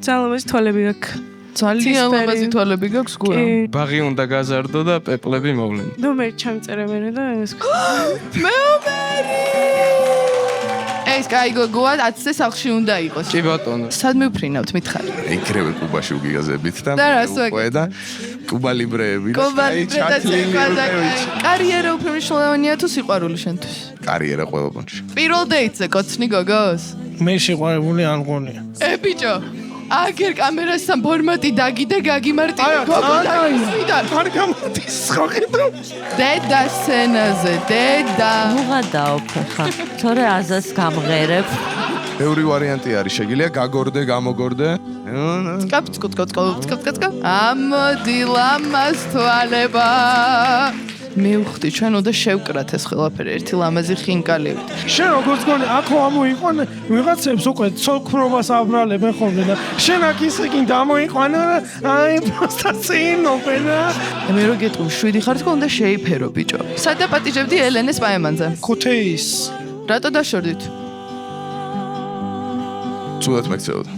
ძალიან ლამაზი თვალები აქვს. ძალიან ლამაზი თვალები გაქვს გურა. ბაღი უნდა გაზარდო და პეპლები მოვლენ. ნომერი ჩამწერე მე და ეს მეომერი! ეს კაი გოგოა 10-ზე სახლში უნდა იყოს. კი ბატონო. სად მივფრინავთ მითხარი? ეგრევე კუბაში უგიგაზებით და და რას უკვე და კუბალიბრეები და კარიერა უფრო მნიშვნელოვანია თუ სიყვარული შენთვის? კარიერა ყველა კონჩი. პირველ დეიტზე კოცნი გოგოს? მე შეყვარებული არ მგონია. ბიჭო, აგერ კამერასთან ფორმატი დაგიდე გაგიმარტივე გოგო და არ გამოდის ხოხიდო. დედა სცენაზე, დედა. მოღადაო ხა. თორე აზას გამღერებ. ბევრი ვარიანტი არის, შეგიძლია გაგორდე, გამოგორდე. სკაპ. ამოდი ლამაზ თვალება. მივხვდი ჩვენ უნდა შევკრათ ეს ყველაფერი ერთი ლამაზი ხინკალივით. შენ როგორც გონი აქო ამოიყვანე ვიღაცებს უკვე ცოლქმრობას აბრალებენ ხოლმე და შენ აქ ისე კი დამოიყვანე და აი просто წინობენ და მე რო გეტყვი 7 ხარ თქო უნდა შეიფერო ბიჭო. სად დაპატიჟებდი ელენეს პაემანზე? ქუთეის რატო დაშორდით? ცუდად მეკცეოდა.